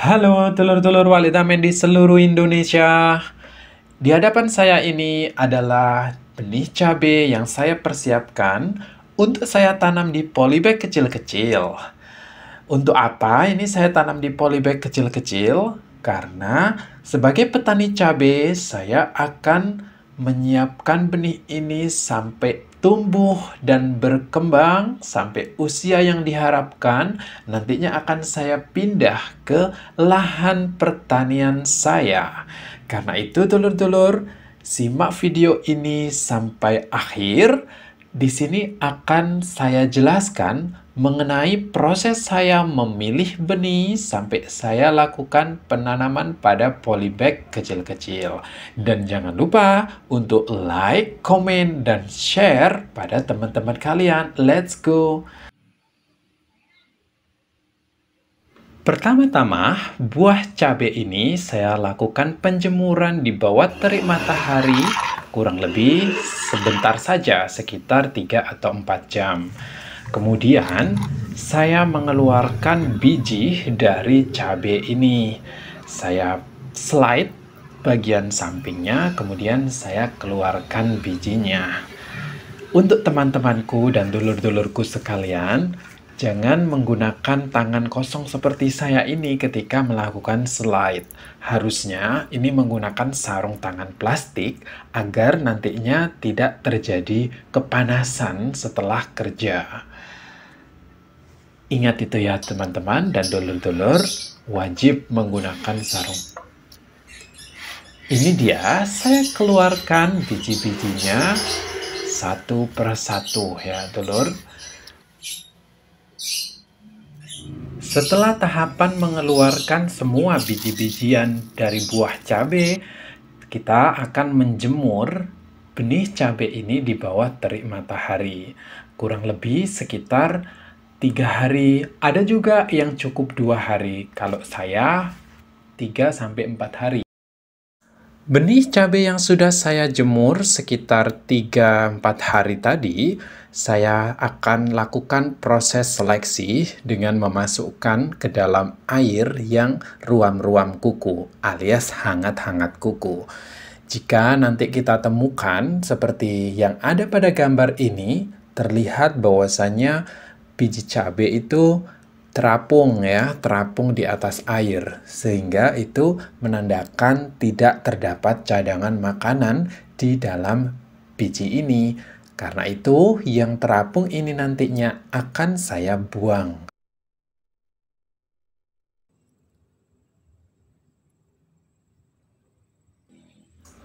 Halo telur-telur Walitamen di seluruh Indonesia. Di hadapan saya ini adalah benih cabai yang saya persiapkan untuk saya tanam di polybag kecil-kecil. Untuk apa ini saya tanam di polybag kecil-kecil? Karena sebagai petani cabai, saya akan menyiapkan benih ini sampai tumbuh dan berkembang sampai usia yang diharapkan. Nantinya akan saya pindah ke lahan pertanian saya. Karena itu, telur-telur, simak video ini sampai akhir. Di sini akan saya jelaskan mengenai proses saya memilih benih sampai saya lakukan penanaman pada polybag kecil-kecil. Dan jangan lupa untuk like, komen, dan share pada teman-teman kalian. Let's go! Pertama-tama, buah cabai ini saya lakukan penjemuran di bawah terik matahari kurang lebih sebentar saja, sekitar 3 atau 4 jam. Kemudian, saya mengeluarkan biji dari cabai ini. Saya slide bagian sampingnya, kemudian saya keluarkan bijinya. Untuk teman-temanku dan dulur-dulurku sekalian, jangan menggunakan tangan kosong seperti saya ini ketika melakukan slide. Harusnya ini menggunakan sarung tangan plastik agar nantinya tidak terjadi kepanasan setelah kerja. Ingat itu ya teman-teman dan dulur-dulur, wajib menggunakan sarung. Ini dia, saya keluarkan biji-bijinya satu persatu ya dulur. Setelah tahapan mengeluarkan semua biji-bijian dari buah cabai, kita akan menjemur benih cabai ini di bawah terik matahari. Kurang lebih sekitar 3 hari, ada juga yang cukup 2 hari. Kalau saya 3-4 hari. Benih cabai yang sudah saya jemur sekitar 3-4 hari tadi, saya akan lakukan proses seleksi dengan memasukkan ke dalam air yang ruam-ruam kuku alias hangat-hangat kuku. Jika nanti kita temukan seperti yang ada pada gambar ini, terlihat bahwasanya biji cabai itu terapung ya, terapung di atas air, sehingga itu menandakan tidak terdapat cadangan makanan di dalam biji ini. Karena itu, yang terapung ini nantinya akan saya buang.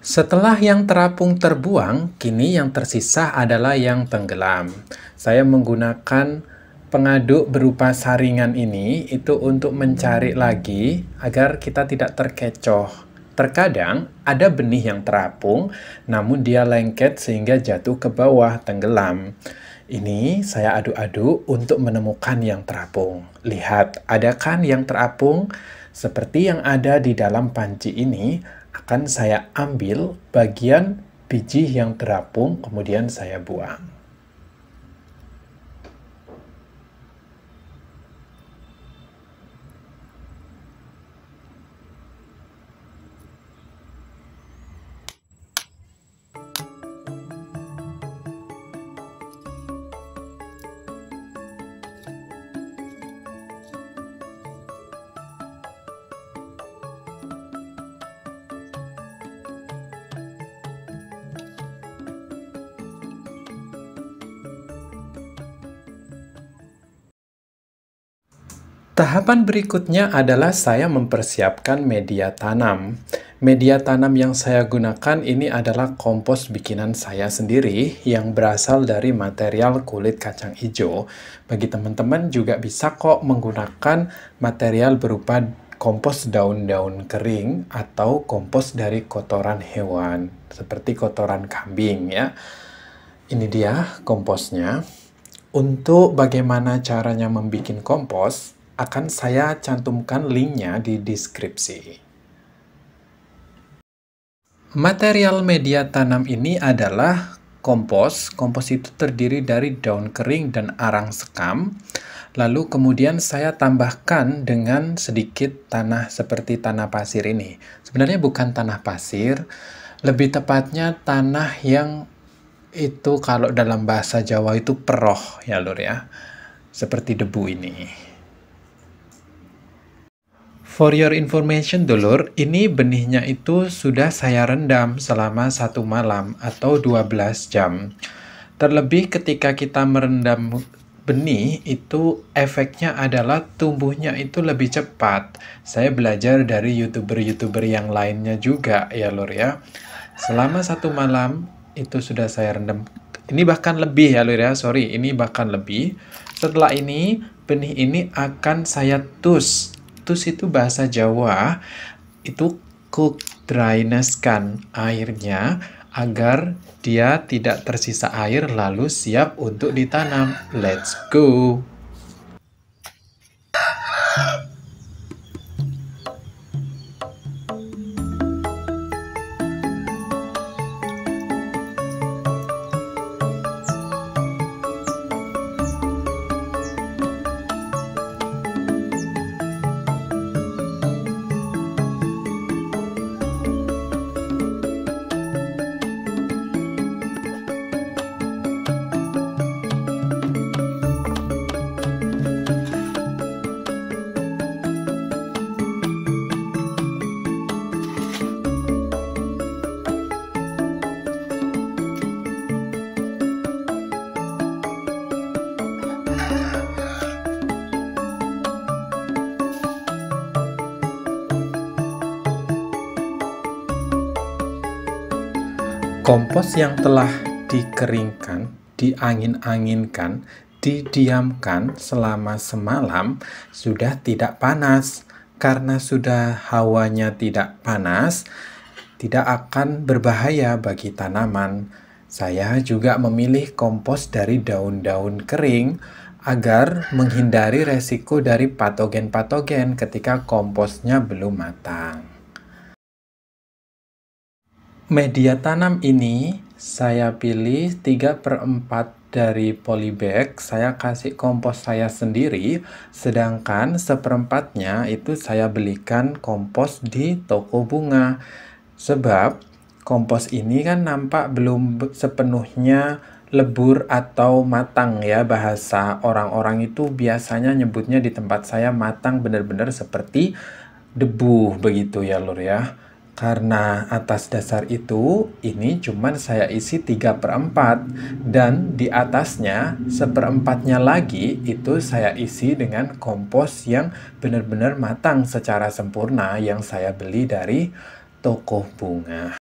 Setelah yang terapung terbuang, kini yang tersisa adalah yang tenggelam. Saya menggunakan pengaduk berupa saringan ini itu untuk mencari lagi agar kita tidak terkecoh. Terkadang ada benih yang terapung, namun dia lengket sehingga jatuh ke bawah, tenggelam. Ini saya aduk-aduk untuk menemukan yang terapung. Lihat, ada kan yang terapung? Seperti yang ada di dalam panci ini, akan saya ambil bagian biji yang terapung, kemudian saya buang. Tahapan berikutnya adalah saya mempersiapkan media tanam. Media tanam yang saya gunakan ini adalah kompos bikinan saya sendiri yang berasal dari material kulit kacang hijau. Bagi teman-teman juga bisa kok menggunakan material berupa kompos daun-daun kering atau kompos dari kotoran hewan, seperti kotoran kambing ya. Ini dia komposnya. Untuk bagaimana caranya membuat kompos, akan saya cantumkan linknya di deskripsi. Material media tanam ini adalah kompos. Kompos itu terdiri dari daun kering dan arang sekam. Lalu kemudian saya tambahkan dengan sedikit tanah seperti tanah pasir ini. Sebenarnya bukan tanah pasir, lebih tepatnya tanah yang itu kalau dalam bahasa Jawa itu peroh ya Lur ya. Seperti debu ini. For your information dulur, ini benihnya itu sudah saya rendam selama 1 malam atau 12 jam. Terlebih ketika kita merendam benih, itu efeknya adalah tumbuhnya itu lebih cepat. Saya belajar dari YouTuber-YouTuber yang lainnya juga ya Lur ya. Selama 1 malam itu sudah saya rendam. Ini bahkan lebih ya Lur ya, sorry, ini bahkan lebih. Setelah ini, benih ini akan saya tus. Tus itu bahasa Jawa, itu cook dryness-kan airnya agar dia tidak tersisa air lalu siap untuk ditanam. Let's go! Kompos yang telah dikeringkan, diangin-anginkan, didiamkan selama semalam sudah tidak panas. Karena sudah hawanya tidak panas, tidak akan berbahaya bagi tanaman. Saya juga memilih kompos dari daun-daun kering agar menghindari resiko dari patogen-patogen ketika komposnya belum matang. Media tanam ini saya pilih 3/4 dari polybag, saya kasih kompos saya sendiri, sedangkan 1/4-nya itu saya belikan kompos di toko bunga. Sebab kompos ini kan nampak belum sepenuhnya lebur atau matang ya, bahasa orang-orang itu biasanya nyebutnya di tempat saya matang benar-benar seperti debu begitu ya Lur ya. Karena atas dasar itu, ini cuman saya isi 3/4 dan di atasnya 1/4-nya lagi itu saya isi dengan kompos yang benar-benar matang secara sempurna yang saya beli dari toko bunga.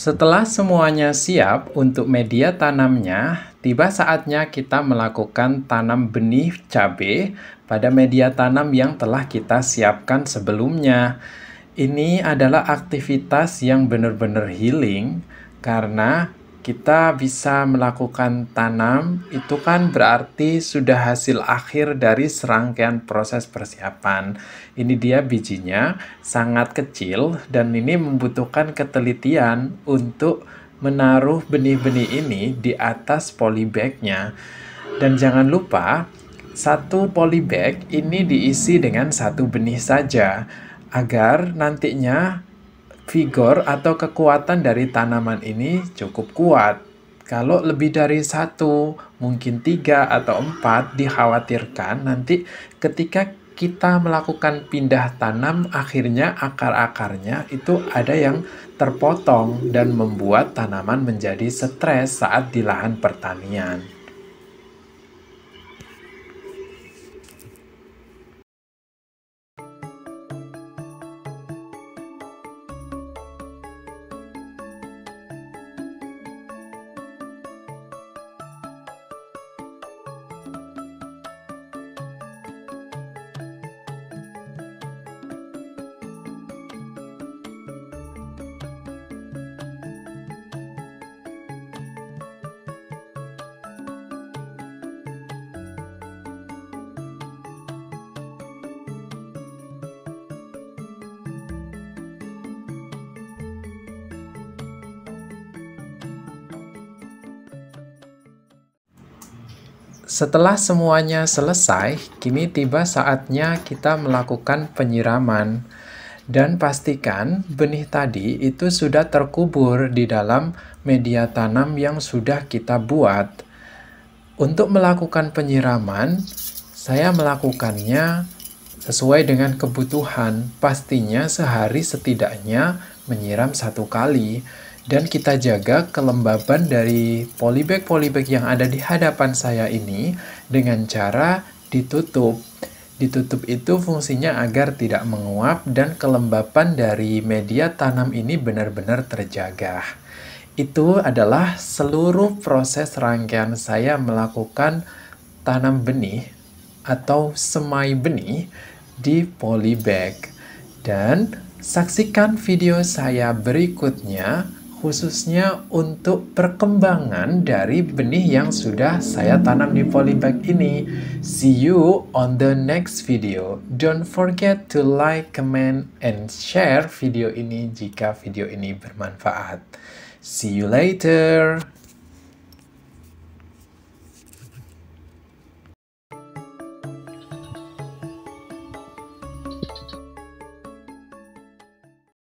Setelah semuanya siap untuk media tanamnya, tiba saatnya kita melakukan tanam benih cabai pada media tanam yang telah kita siapkan sebelumnya. Ini adalah aktivitas yang benar-benar healing karena kita bisa melakukan tanam, itu kan berarti sudah hasil akhir dari serangkaian proses persiapan. Ini dia bijinya, sangat kecil dan ini membutuhkan ketelitian untuk menaruh benih-benih ini di atas polybagnya. Dan jangan lupa, satu polybag ini diisi dengan satu benih saja, agar nantinya vigor atau kekuatan dari tanaman ini cukup kuat. Kalau lebih dari satu, mungkin tiga atau empat, dikhawatirkan nanti ketika kita melakukan pindah tanam, akhirnya akar-akarnya itu ada yang terpotong dan membuat tanaman menjadi stres saat di lahan pertanian. Setelah semuanya selesai, kini tiba saatnya kita melakukan penyiraman. Dan pastikan benih tadi itu sudah terkubur di dalam media tanam yang sudah kita buat. Untuk melakukan penyiraman, saya melakukannya sesuai dengan kebutuhan. Pastinya sehari setidaknya menyiram 1 kali. Dan kita jaga kelembaban dari polybag-polybag yang ada di hadapan saya ini dengan cara ditutup. Ditutup itu fungsinya agar tidak menguap dan kelembapan dari media tanam ini benar-benar terjaga. Itu adalah seluruh proses rangkaian saya melakukan tanam benih atau semai benih di polybag. Dan saksikan video saya berikutnya khususnya untuk perkembangan dari benih yang sudah saya tanam di polybag ini. See you on the next video. Don't forget to like, comment, and share video ini jika video ini bermanfaat. See you later.